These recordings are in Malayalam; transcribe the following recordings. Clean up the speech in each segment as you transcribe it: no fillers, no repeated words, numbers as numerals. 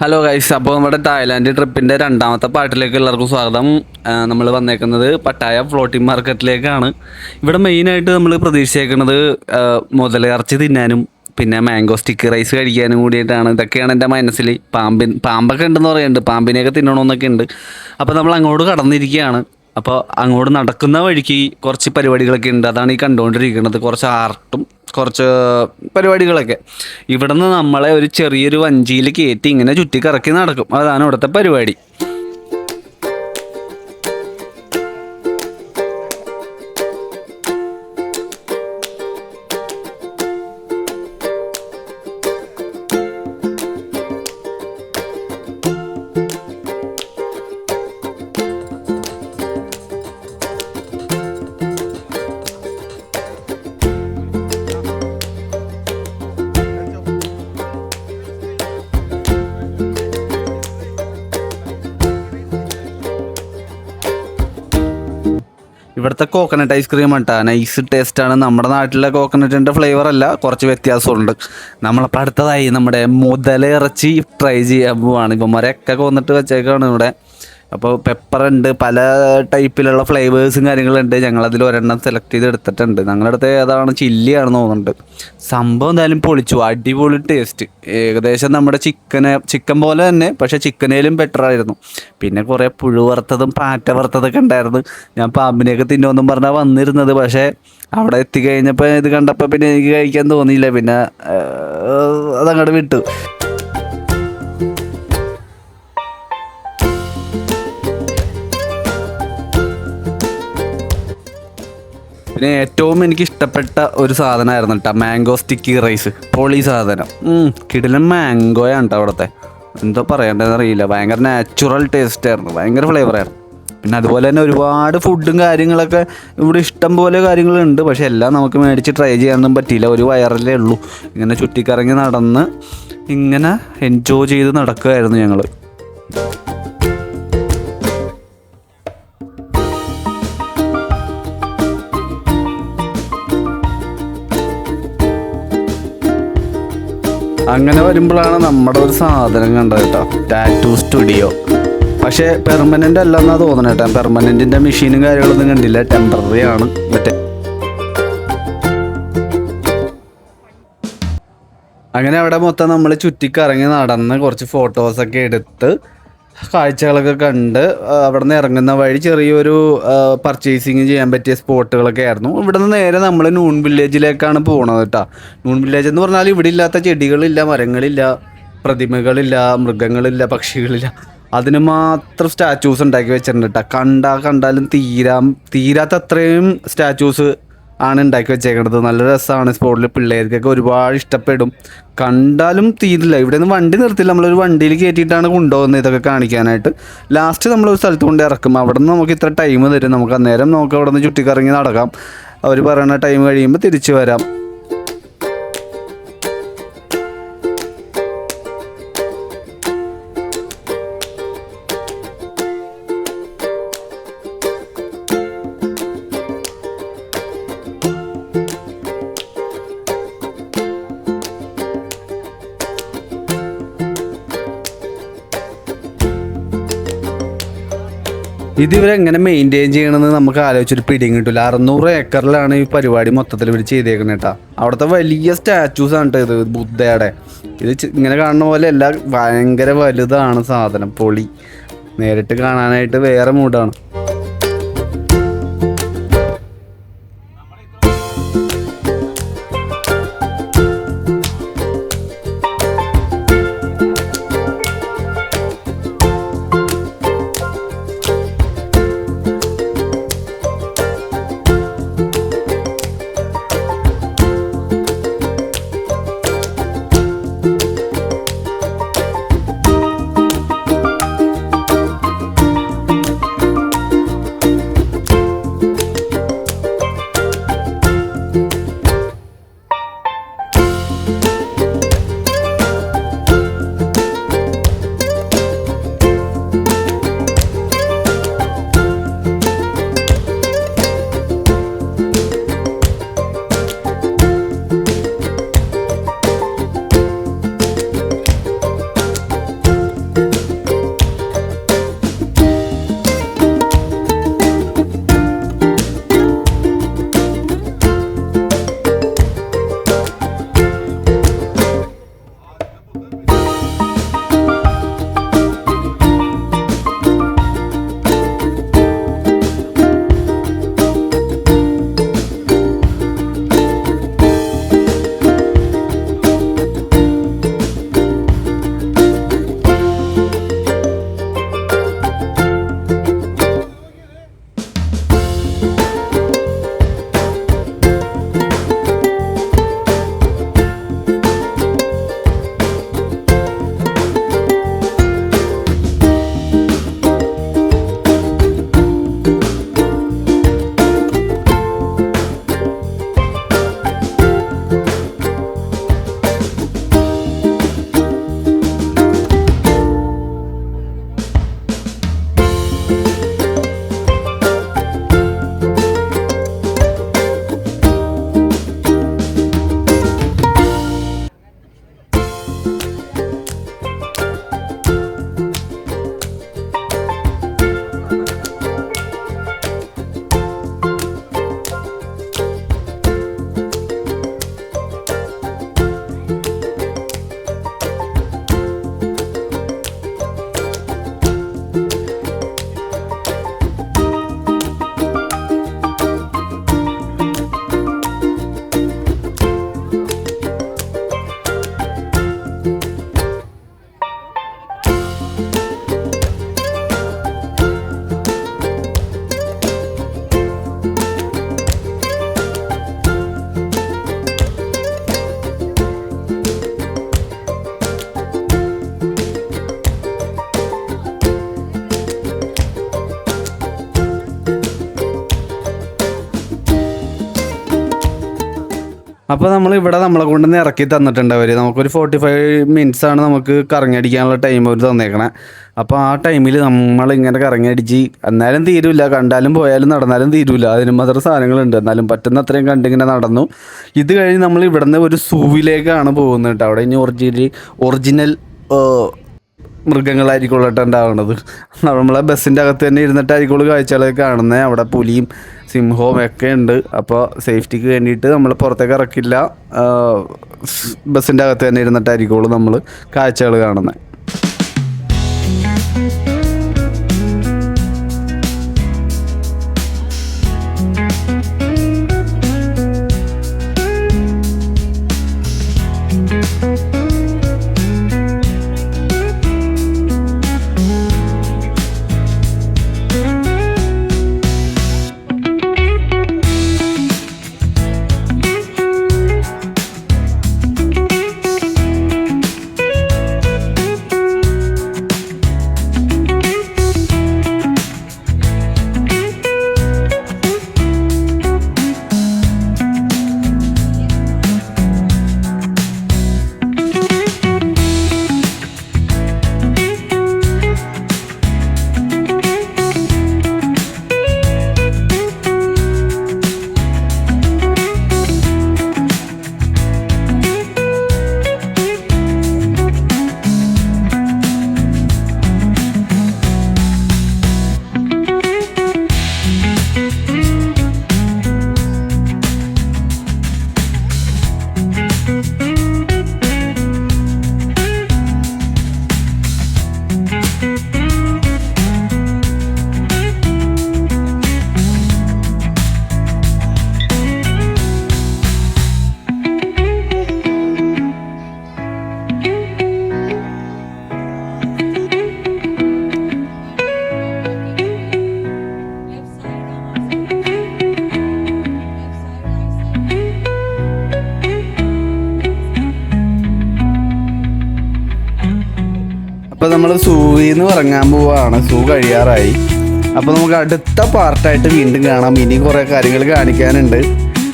ഹലോ ഗൈസ്, അപ്പോൾ നമ്മുടെ തായ്ലാൻഡ് ട്രിപ്പിൻ്റെ രണ്ടാമത്തെ പാർട്ടിലേക്ക് എല്ലാവർക്കും സ്വാഗതം. നമ്മൾ വന്നേക്കുന്നത് പട്ടായ ഫ്ലോട്ടിംഗ് മാർക്കറ്റിലേക്കാണ്. ഇവിടെ മെയിനായിട്ട് നമ്മൾ പ്രതീക്ഷിച്ചേക്കുന്നത് മുതലിറച്ചി തിന്നാനും പിന്നെ മാംഗോ സ്റ്റിക്ക് റൈസ് കഴിക്കാനും കൂടിയിട്ടാണ്. ഇതൊക്കെയാണ് എൻ്റെ മനസ്സിൽ. പാമ്പൊക്കെ ഉണ്ടെന്ന് പറയുന്നുണ്ട്, പാമ്പിനെയൊക്കെ തിന്നണമെന്നൊക്കെ ഉണ്ട്. അപ്പോൾ നമ്മൾ അങ്ങോട്ട് കടന്നിരിക്കുകയാണ്. അപ്പോൾ അങ്ങോട്ട് നടക്കുന്ന വഴിക്ക് കുറച്ച് പരിപാടികളൊക്കെ ഉണ്ട്, അതാണ് ഈ കണ്ടുകൊണ്ടിരിക്കുന്നത്. കുറച്ച് ആർട്ടും കുറച്ച് പരിപാടികളൊക്കെ. ഇവിടെ നിന്ന് നമ്മളെ ഒരു ചെറിയൊരു വഞ്ചിയിൽ കയറ്റി ഇങ്ങനെ ചുറ്റിക്കറക്കി നടക്കും, അതാണ് ഇവിടുത്തെ പരിപാടി. ഇവിടുത്തെ കോക്കനട്ട് ഐസ്ക്രീം കേട്ടോ, നൈസ് ടേസ്റ്റാണ്. നമ്മുടെ നാട്ടിലെ കോക്കനട്ടിൻ്റെ ഫ്ലേവർ അല്ല, കുറച്ച് വ്യത്യാസമുണ്ട്. നമ്മളപ്പോൾ അടുത്തതായി നമ്മുടെ മുതലിറച്ചി ട്രൈ ചെയ്യാൻ പോവാണ്. ഇപ്പം മരമൊക്കെ കൊന്നിട്ട് വെച്ചേക്കാണ് ഇവിടെ. അപ്പോൾ പെപ്പറുണ്ട്, പല ടൈപ്പിലുള്ള ഫ്ലേവേഴ്സും കാര്യങ്ങളുണ്ട്. ഞങ്ങളതിൽ ഒരെണ്ണം സെലക്ട് ചെയ്ത് എടുത്തിട്ടുണ്ട്. ഞങ്ങളടുത്ത് ഏതാണ്, ചില്ലിയാണെന്ന് തോന്നുന്നുണ്ട്. സംഭവം എന്തായാലും പൊളിച്ചു, അടിപൊളി ടേസ്റ്റ്. ഏകദേശം നമ്മുടെ ചിക്കൻ പോലെ തന്നെ, പക്ഷേ ചിക്കനേലും ബെറ്ററായിരുന്നു. പിന്നെ കുറേ പുഴു വറുത്തതും പാറ്റ വറുത്തതൊക്കെ ഉണ്ടായിരുന്നു. ഞാൻ പാമ്പിനെയൊക്കെ തിന്നുമെന്നും പറഞ്ഞാൽ വന്നിരുന്നത്, പക്ഷേ അവിടെ എത്തിക്കഴിഞ്ഞപ്പോൾ ഇത് കണ്ടപ്പോൾ പിന്നെ എനിക്ക് കഴിക്കാൻ തോന്നിയില്ല. പിന്നെ അതങ്ങോട്ട് വിട്ടു. പിന്നെ ഏറ്റവും എനിക്ക് ഇഷ്ടപ്പെട്ട ഒരു സാധനമായിരുന്നു കേട്ടോ മാംഗോ സ്റ്റിക്കി റൈസ്. പൊളി സാധനം, കിടിലൻ മാംഗോയാണ് കേട്ടോ അവിടുത്തെ. എന്തോ പറയേണ്ടതെന്ന് അറിയില്ല, ഭയങ്കര നാച്ചുറൽ ടേസ്റ്റ് ആയിരുന്നു, ഭയങ്കര ഫ്ലേവറായിരുന്നു. പിന്നെ അതുപോലെ തന്നെ ഒരുപാട് ഫുഡും കാര്യങ്ങളൊക്കെ ഇവിടെ ഇഷ്ടം പോലെ കാര്യങ്ങളുണ്ട്, പക്ഷെ എല്ലാം നമുക്ക് മേടിച്ച് ട്രൈ ചെയ്യാനൊന്നും പറ്റിയില്ല. ഒരു വയറല്ലേ ഉള്ളൂ. ഇങ്ങനെ ചുറ്റിക്കറങ്ങി നടന്ന് ഇങ്ങനെ എൻജോയ് ചെയ്ത് നടക്കുകയായിരുന്നു ഞങ്ങൾ. അങ്ങനെ വരുമ്പോഴാണ് നമ്മുടെ ഒരു സാധനം കണ്ടത് കേട്ടോ, ടാറ്റൂ സ്റ്റുഡിയോ. പക്ഷേ പെർമനൻ്റ് അല്ലെന്നാണ് തോന്നണം കേട്ടോ. പെർമനൻറ്റിൻ്റെ മെഷീനും കാര്യങ്ങളൊന്നും കണ്ടില്ല, ടെമ്പററി ആണ് മറ്റേ. അങ്ങനെ അവിടെ മൊത്തം നമ്മൾ ചുറ്റിക്കറങ്ങി നടന്ന് കുറച്ച് ഫോട്ടോസൊക്കെ എടുത്ത് കാഴ്ചകളൊക്കെ കണ്ട് അവിടെ നിന്ന് ഇറങ്ങുന്ന വഴി ചെറിയൊരു പർച്ചേസിങ് ചെയ്യാൻ പറ്റിയ സ്പോട്ടുകളൊക്കെ ആയിരുന്നു. ഇവിടെ നിന്ന് നേരെ നമ്മൾ നൂൺ വില്ലേജിലേക്കാണ് പോകണത് കേട്ടോ. നൂൺ വില്ലേജ് എന്ന് പറഞ്ഞാൽ ഇവിടെ ഇല്ലാത്ത ചെടികളില്ല, മരങ്ങളില്ല, പ്രതിമകളില്ല, മൃഗങ്ങളില്ല, പക്ഷികളില്ല, അതിന് മാത്രം സ്റ്റാച്യൂസ് ഉണ്ടാക്കി വെച്ചിട്ടുണ്ട് കേട്ടോ. കണ്ടാലും തീരാത്ത അത്രയും സ്റ്റാച്യൂസ് ആണ് ഉണ്ടാക്കി വെച്ചേക്കുന്നത്. നല്ല രസമാണ്. സ്പോട്ടിൽ പിള്ളേർക്കൊക്കെ ഒരുപാട് ഇഷ്ടപ്പെടും. കണ്ടാലും തീരില്ല. ഇവിടെ നിന്ന് വണ്ടി നിർത്തില്ല, നമ്മളൊരു വണ്ടിയിൽ കയറ്റിയിട്ടാണ് കൊണ്ടുപോകുന്നത് ഇതൊക്കെ കാണിക്കാനായിട്ട്. ലാസ്റ്റ് നമ്മളൊരു സ്ഥലത്ത് കൊണ്ട് ഇറക്കും. അവിടെ നിന്ന് നമുക്ക് ഇത്ര ടൈം തരും. നമുക്ക് അന്നേരം നമുക്ക് അവിടെ നിന്ന് ചുറ്റിക്കറങ്ങി നടക്കാം. അവർ പറയുന്ന ടൈം കഴിയുമ്പോൾ തിരിച്ചു വരാം. ഇതിവരെങ്ങനെ മെയിൻറ്റെയിൻ ചെയ്യണമെന്ന് നമുക്ക് ആലോചിച്ചൊരു പിടിയും കിട്ടില്ല. 600 ഏക്കറിലാണ് ഈ പരിപാടി മൊത്തത്തിൽ ഇവർ ചെയ്തേക്കുന്നത് കേട്ടോ. അവിടുത്തെ വലിയ സ്റ്റാച്യൂസാണ് കേട്ടോ ഇത്, ബുദ്ധയുടെ. ഇത് ഇങ്ങനെ കാണുന്ന പോലെ അല്ല, ഭയങ്കര വലുതാണ് സാധനം, പൊളി. നേരിട്ട് കാണാനായിട്ട് വേറെ മൂഡാണ്. അപ്പോൾ നമ്മളിവിടെ നമ്മളെ കൊണ്ടുവന്ന് ഇറക്കി തന്നിട്ടുണ്ട് അവർ. നമുക്കൊരു 45 മിനിറ്റ്സ് ആണ് നമുക്ക് കറങ്ങിയടിക്കാനുള്ള ടൈം അവർ തന്നേക്കണേ. അപ്പോൾ ആ ടൈമിൽ നമ്മളിങ്ങനെ കറങ്ങിയടിച്ച് എന്നാലും തീരില്ല, കണ്ടാലും പോയാലും നടന്നാലും തീരില്ല, അതിന് മാത്രം സാധനങ്ങളുണ്ട്. എന്നാലും പറ്റുന്ന അത്രയും കണ്ടിങ്ങനെ നടന്നു. ഇത് കഴിഞ്ഞ് നമ്മൾ ഇവിടുന്ന് ഒരു സൂവിലേക്കാണ് പോകുന്നത് കേട്ടോ. അവിടെ ഇനി ഒറിജിനൽ മൃഗങ്ങളായിരിക്കും ഉണ്ടാവുന്നത്. നമ്മളെ ബസ്സിൻ്റെ അകത്ത് തന്നെ ഇരുന്നിട്ടായിരിക്കും കാഴ്ചകളൊക്കെ കാണുന്നത്. അവിടെ പുലിയും സിംഹവും ഒക്കെ ഉണ്ട്. അപ്പോൾ സേഫ്റ്റിക്ക് വേണ്ടിയിട്ട് നമ്മൾ പുറത്തേക്ക് ഇറക്കില്ല, ബസ്സിൻ്റെ അകത്ത് തന്നെ ഇരുന്നിട്ടായിരിക്കും നമ്മൾ കാഴ്ചകൾ കാണുന്നത്. അപ്പോൾ നമ്മൾ സൂവിൽ നിന്ന് ഇറങ്ങാൻ പോവുകയാണ്. സൂ കഴിയാറായി. അപ്പോൾ നമുക്ക് അടുത്ത പാർട്ടായിട്ട് വീണ്ടും കാണാം. ഇനി കുറേ കാര്യങ്ങൾ കാണിക്കാനുണ്ട്.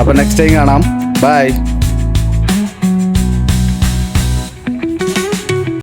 അപ്പോൾ നെക്സ്റ്റ് ടൈം കാണാം. ബൈ.